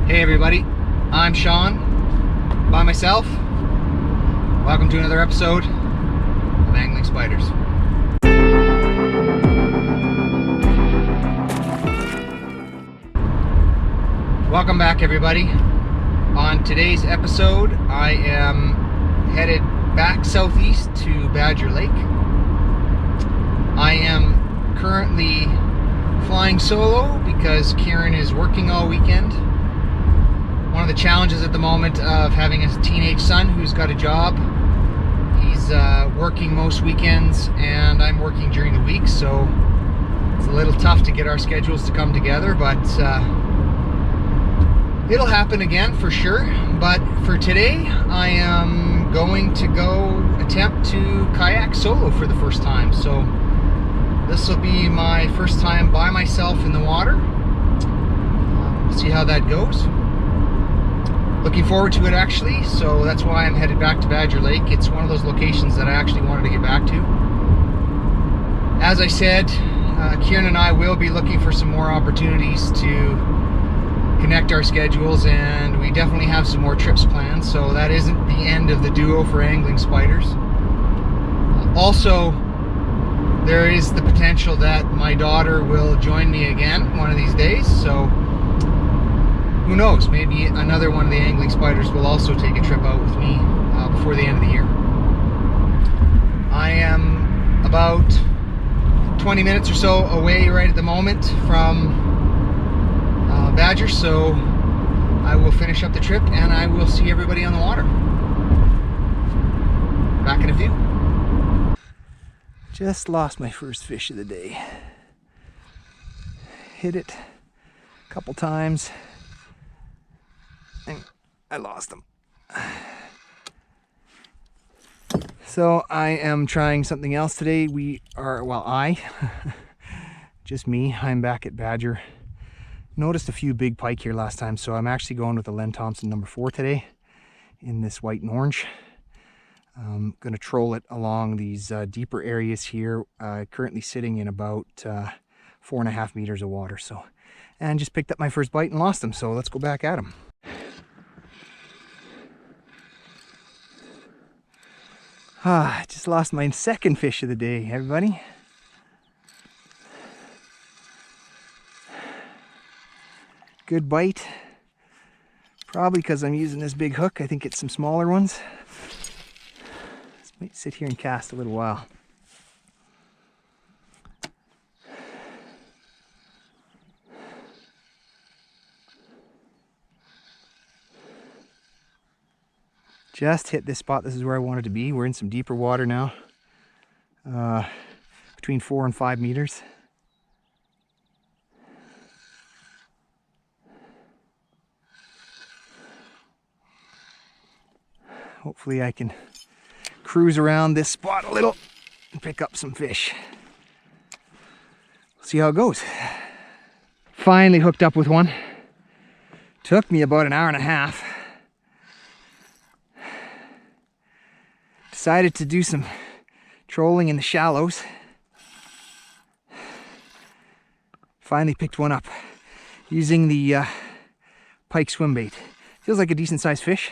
Hey everybody, I'm Sean, by myself. Welcome to another episode of Angling Spiders. Welcome back everybody. On today's episode, I am headed back southeast to Badger Lake. I am currently flying solo because Kieran is working all weekend. One of the challenges at the moment of having a teenage son who's got a job, he's working most weekends and I'm working during the week, so it's a little tough to get our schedules to come together, but it'll happen again for sure. But for today, I am going to go attempt to kayak solo for the first time. So this will be my first time by myself in the water. See how that goes. Looking forward to it actually, so that's why I'm headed back to Badger Lake. It's one of those locations that I actually wanted to get back to. As I said, Kieran and I will be looking for some more opportunities to connect our schedules, and we definitely have some more trips planned, so that isn't the end of the duo for Angling Spiders. Also, there is the potential that my daughter will join me again one of these days, so who knows, maybe another one of the Angling Spiders will also take a trip out with me before the end of the year. I am about 20 minutes or so away right at the moment from Badger, so I will finish up the trip and I will see everybody on the water. Back in a few. Just lost my first fish of the day. Hit it a couple times and I lost them. So I am trying something else today. Just me, I'm back at Badger. Noticed a few big pike here last time, so I'm actually going with the Len Thompson number 4 today in this white and orange. I'm going to troll it along these deeper areas here, currently sitting in about 4.5 meters of water. So, and just picked up my first bite and lost them, so let's go back at them. I just lost my second fish of the day, everybody. Good bite. Probably because I'm using this big hook. I think it's some smaller ones. This might sit here and cast a little while. Just hit this spot. This is where I wanted to be. We're in some deeper water now, between 4 and 5 meters. Hopefully I can cruise around this spot a little and pick up some fish. See how it goes. Finally hooked up with one. Took me about an hour and a half. Decided to do some trolling in the shallows. Finally picked one up using the Pike swim bait. Feels like a decent sized fish.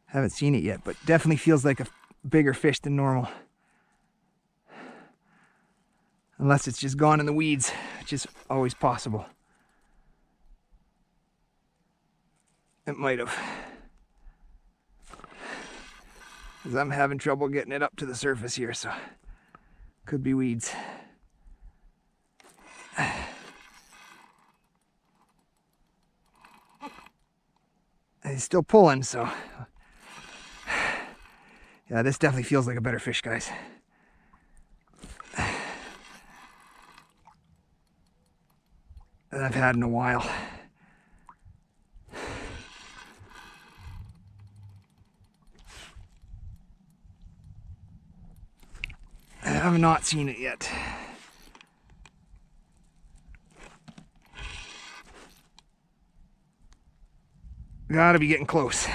Haven't seen it yet, but definitely feels like a bigger fish than normal. Unless it's just gone in the weeds, which is always possible. It might have. Because I'm having trouble getting it up to the surface here, so could be weeds. He's still pulling, so yeah, this definitely feels like a better fish, guys. That I've had in a while. I have not seen it yet. Gotta be getting close.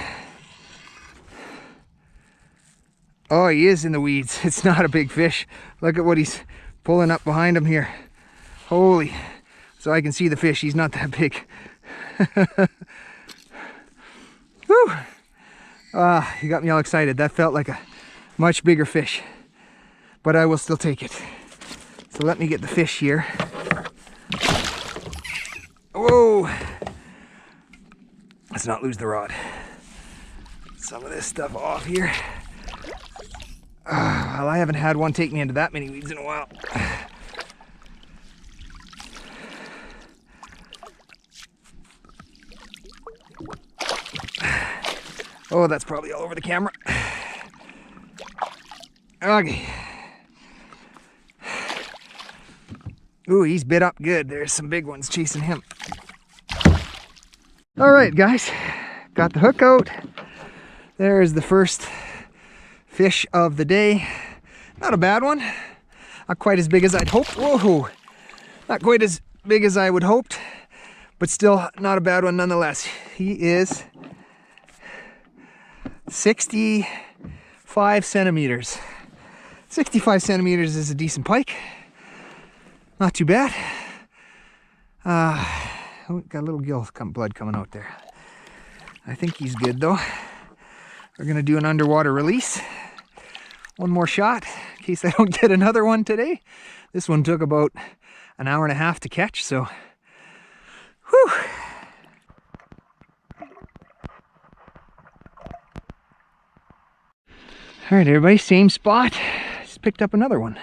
Oh, he is in the weeds. It's not a big fish. Look at what he's pulling up behind him here. Holy. So I can see the fish. He's not that big. Whew. You got me all excited. That felt like a much bigger fish. But I will still take it. So let me get the fish here. Whoa. Let's not lose the rod. Some of this stuff off here. Well, I haven't had one take me into that many weeds in a while. Oh, that's probably all over the camera. Okay. Ooh, he's bit up good. There's some big ones chasing him. All right, guys. Got the hook out. There's the first fish of the day. Not a bad one. Not quite as big as I'd hoped. Whoa! Not quite as big as I would hoped, but still not a bad one nonetheless. He is 65 centimeters. 65 centimeters is a decent pike. Not too bad. Got a little gill blood coming out there. I think he's good though. We're gonna do an underwater release. One more shot in case I don't get another one today. This one took about an hour and a half to catch, so whew. All right, everybody, same spot. Just picked up another one.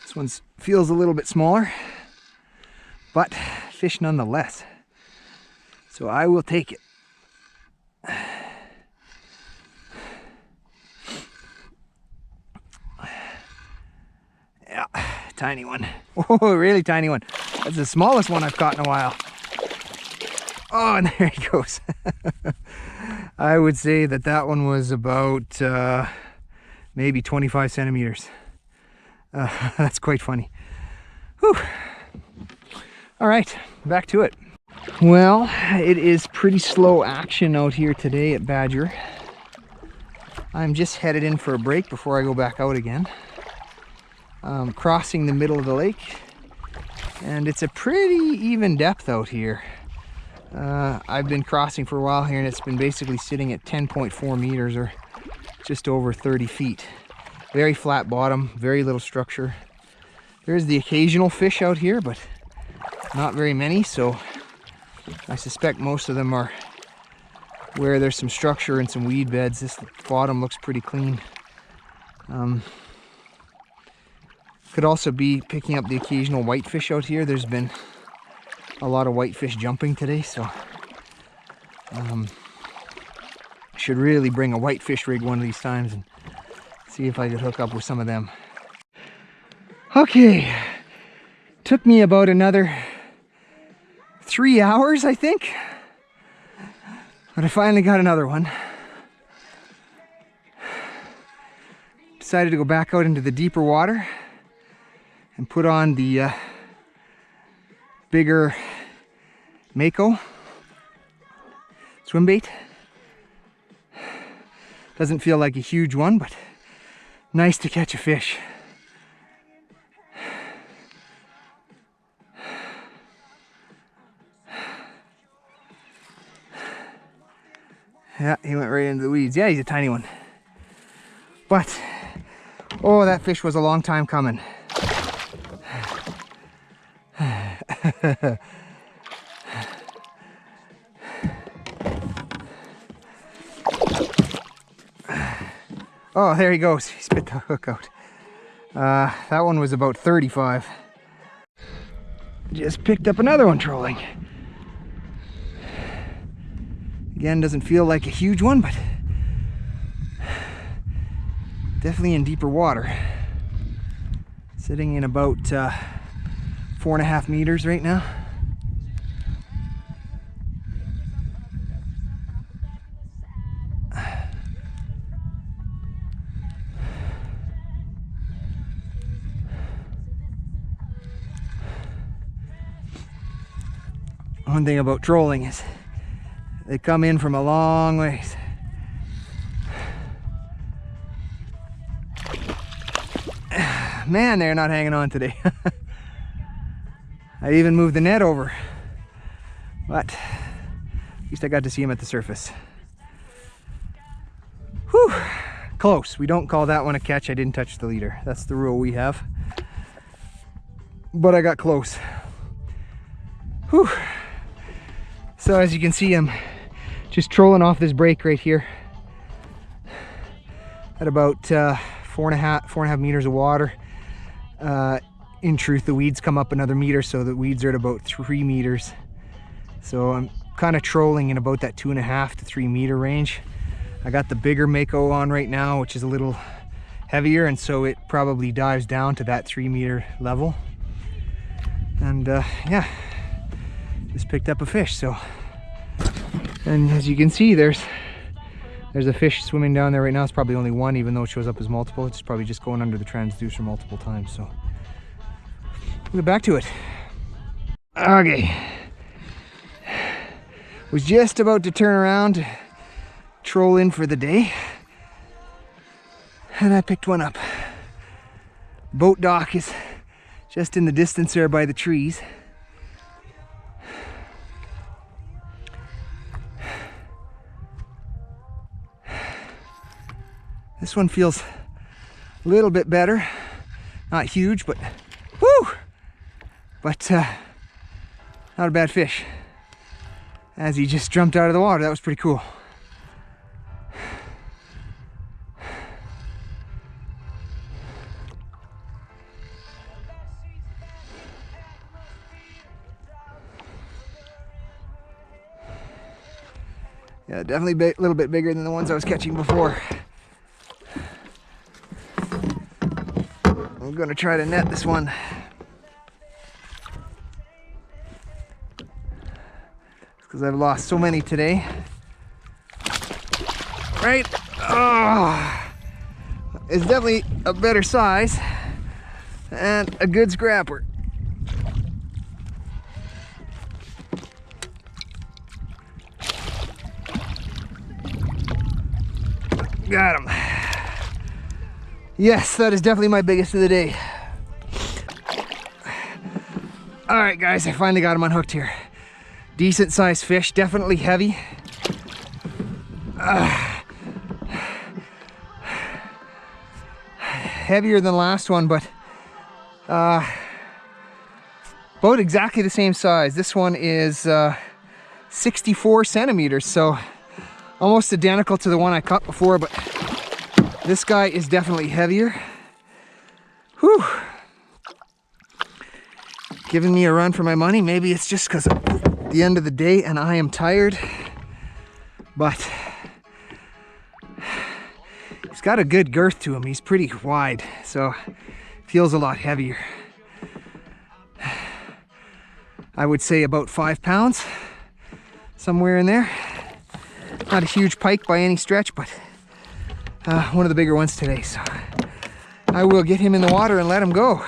This one feels a little bit smaller, but fish nonetheless. So I will take it. Yeah, tiny one. Oh, really tiny one. That's the smallest one I've caught in a while. Oh, and there he goes. I would say that that one was about maybe 25 centimeters. That's quite funny. Whew. All right, back to it. Well, it is pretty slow action out here today at Badger. I'm just headed in for a break before I go back out again. Crossing the middle of the lake, and it's a pretty even depth out here. I've been crossing for a while here, and it's been basically sitting at 10.4 meters or just over 30 feet. Very flat bottom, very little structure. There's the occasional fish out here, but not very many, so I suspect most of them are where there's some structure and some weed beds. This bottom looks pretty clean. Could also be picking up the occasional whitefish out here. There's been a lot of whitefish jumping today, so should really bring a whitefish rig one of these times and see if I could hook up with some of them. Okay, took me about another 3 hours, I think, but I finally got another one. Decided to go back out into the deeper water and put on the bigger Mako swim bait. Doesn't feel like a huge one, but nice to catch a fish. Yeah, he went right into the weeds. Yeah, he's a tiny one. But, oh, that fish was a long time coming. Oh, there he goes. He spit the hook out. That one was about 35. Just picked up another one trolling. Again, doesn't feel like a huge one, but definitely in deeper water. Sitting in about 4.5 meters right now. One thing about trolling is they come in from a long ways. Man, they're not hanging on today. I even moved the net over, but at least I got to see him at the surface. Whew, close. We don't call that one a catch. I didn't touch the leader. That's the rule we have. But I got close. Whew. So as you can see, I'm just trolling off this break right here at about 4.5 meters of water. In truth, the weeds come up another meter, so the weeds are at about 3 meters. So I'm kind of trolling in about that 2.5 to 3 meter range. I got the bigger Mako on right now, which is a little heavier, and so it probably dives down to that 3 meter level. And yeah, just picked up a fish. So, and as you can see, there's a fish swimming down there right now. It's probably only one, even though it shows up as multiple. It's probably just going under the transducer multiple times. So we'll get back to it. Okay, was just about to turn around to troll in for the day, and I picked one up. Boat dock is just in the distance there by the trees. This one feels a little bit better. Not huge, but whoo! But not a bad fish. As he just jumped out of the water, that was pretty cool. Yeah, definitely a little bit bigger than the ones I was catching before. I'm gonna try to net this one. Because I've lost so many today. Right? Oh, it's definitely a better size and a good scrapper. Got him. Yes, that is definitely my biggest of the day. All right, guys, I finally got him unhooked here. Decent sized fish, definitely heavy. Heavier than the last one, but about exactly the same size. This one is 64 centimeters, so almost identical to the one I caught before, but this guy is definitely heavier. Whew. Giving me a run for my money. Maybe it's just because of the end of the day and I am tired, but he's got a good girth to him. He's pretty wide, so feels a lot heavier. I would say about 5 pounds, somewhere in there. Not a huge pike by any stretch, but one of the bigger ones today. So I will get him in the water and let him go.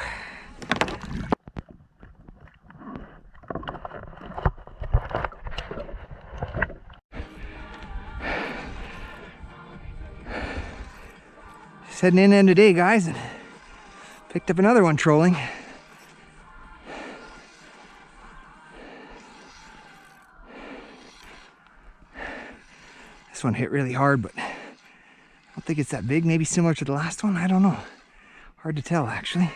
Just heading in today, guys, and picked up another one trolling. This one hit really hard, but I don't think it's that big. Maybe similar to the last one. I don't know. Hard to tell, actually.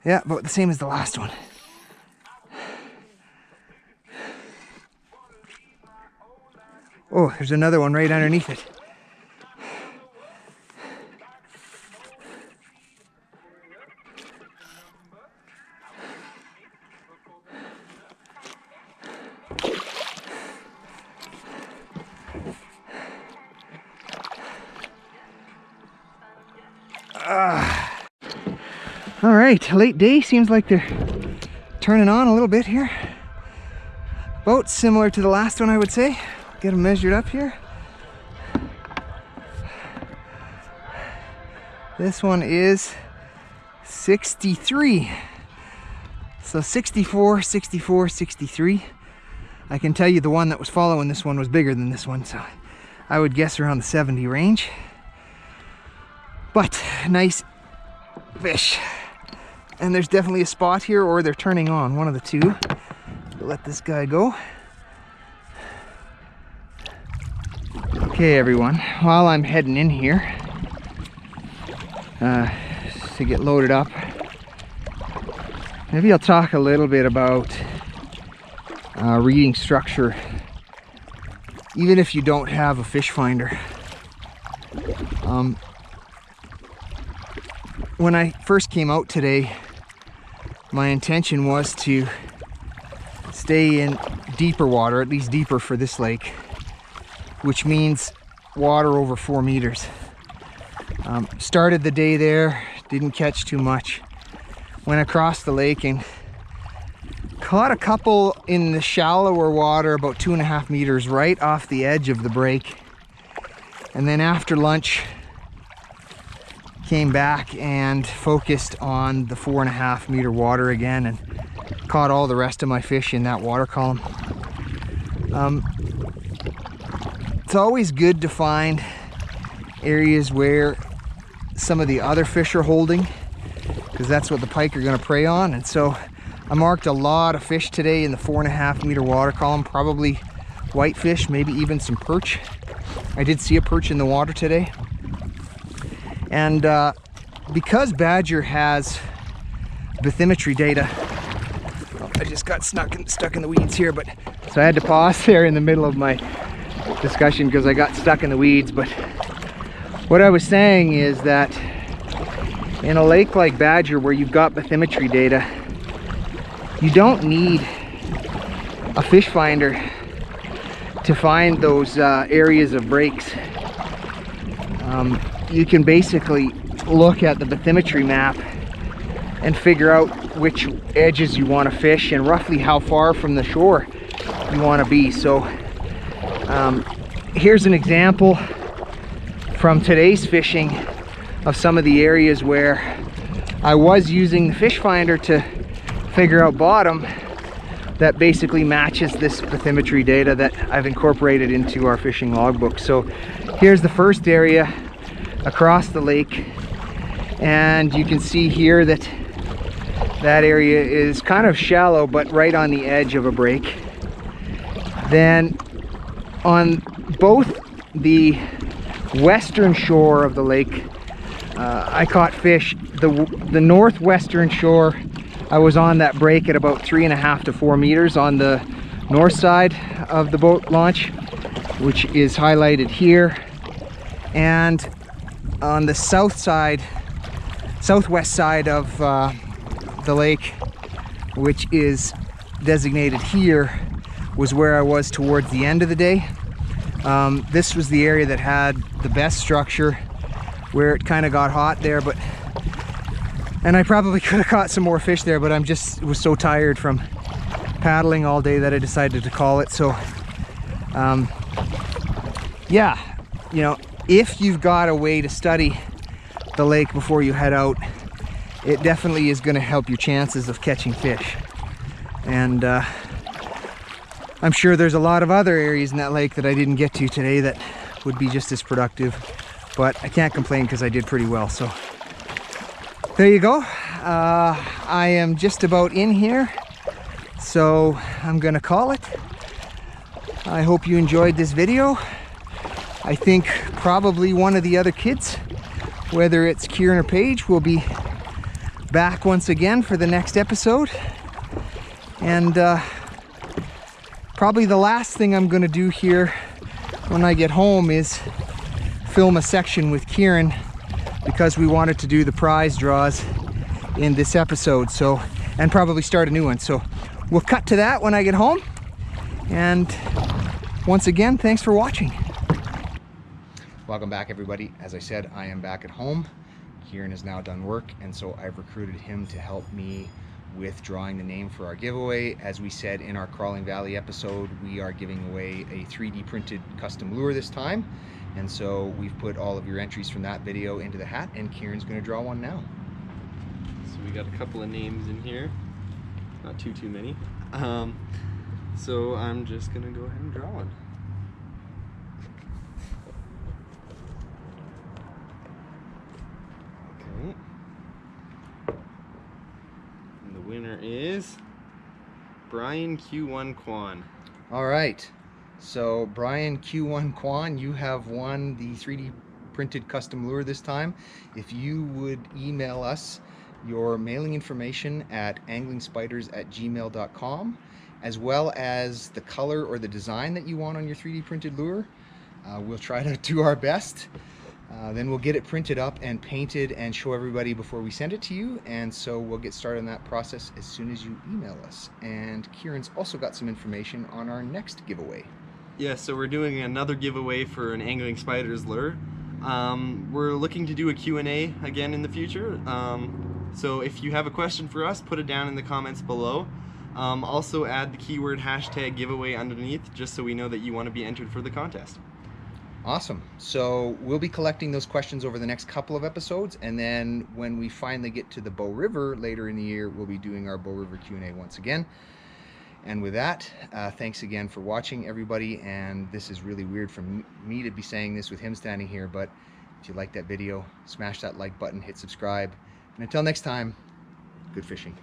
Yeah, about the same as the last one. Oh, there's another one right underneath it. All right, late day. Seems like they're turning on a little bit here. About similar to the last one, I would say. Get them measured up here. This one is 63. So 64, 64, 63. I can tell you the one that was following this one was bigger than this one, so I would guess around the 70 range. But nice fish. And there's definitely a spot here, or they're turning on, one of the two. Let this guy go. Okay everyone, while I'm heading in here to get loaded up, maybe I'll talk a little bit about reading structure, even if you don't have a fish finder. When I first came out today, my intention was to stay in deeper water, at least deeper for this lake, which means water over 4 meters. Started the day there, didn't catch too much. Went across the lake and caught a couple in the shallower water, about 2.5 meters, right off the edge of the break. And then after lunch, came back and focused on the 4.5 meter water again and caught all the rest of my fish in that water column. It's always good to find areas where some of the other fish are holding, because that's what the pike are going to prey on. And so I marked a lot of fish today in the 4.5 meter water column, probably whitefish, maybe even some perch. I did see a perch in the water today. And because Badger has bathymetry data, I just got stuck in the weeds here, but so I had to pause there in the middle of my discussion because I got stuck in the weeds. But what I was saying is that in a lake like Badger, where you've got bathymetry data, you don't need a fish finder to find those areas of breaks. You can basically look at the bathymetry map and figure out which edges you want to fish and roughly how far from the shore you want to be. So here's an example from today's fishing of some of the areas where I was using the fish finder to figure out bottom that basically matches this bathymetry data that I've incorporated into our fishing logbook. So here's the first area across the lake, and you can see here that that area is kind of shallow but right on the edge of a break. Then on both the western shore of the lake, I caught fish. The northwestern shore, I was on that break at about 3.5 to 4 meters on the north side of the boat launch, which is highlighted here. And on the southwest side of the lake, which is designated here, was where I was towards the end of the day. This was the area that had the best structure, where it kind of got hot there, and I probably could have caught some more fish there, but was so tired from paddling all day that I decided to call it. So yeah, you know, if you've got a way to study the lake before you head out, it definitely is going to help your chances of catching fish. And I'm sure there's a lot of other areas in that lake that I didn't get to today that would be just as productive, but I can't complain because I did pretty well. So there you go. I am just about in here, so I'm gonna call it. I hope you enjoyed this video. I think probably one of the other kids, whether it's Kieran or Paige, will be back once again for the next episode. And probably the last thing I'm gonna do here when I get home is film a section with Kieran, because we wanted to do the prize draws in this episode, so, and probably start a new one. So we'll cut to that when I get home. And once again, thanks for watching. Welcome back, everybody. As I said, I am back at home. Kieran has now done work, and so I've recruited him to help me with drawing the name for our giveaway. As we said in our Crawling Valley episode, we are giving away a 3D printed custom lure this time, And so we've put all of your entries from that video into the hat, and Kieran's going to draw one now. So we got a couple of names in here, not too many. So I'm just gonna go ahead and draw one. Okay. And the winner is Brian Q1 Kwan. All right. So Brian Q1 Kwan, you have won the 3D printed custom lure this time. If you would email us your mailing information at anglingspiders@gmail.com, as well as the color or the design that you want on your 3D printed lure, we'll try to do our best. Then we'll get it printed up and painted and show everybody before we send it to you. And so we'll get started on that process as soon as you email us. And Kieran's also got some information on our next giveaway. Yeah, so we're doing another giveaway for an Angling Spiders lure. We're looking to do a Q&A again in the future. So if you have a question for us, put it down in the comments below. Also add the keyword #giveaway underneath, just so we know that you want to be entered for the contest. Awesome. So we'll be collecting those questions over the next couple of episodes, and then when we finally get to the Bow River later in the year, we'll be doing our Bow River Q&A once again. And with that, thanks again for watching, everybody. And this is really weird for me to be saying this with him standing here, but if you like that video, smash that like button, hit subscribe. And until next time, good fishing.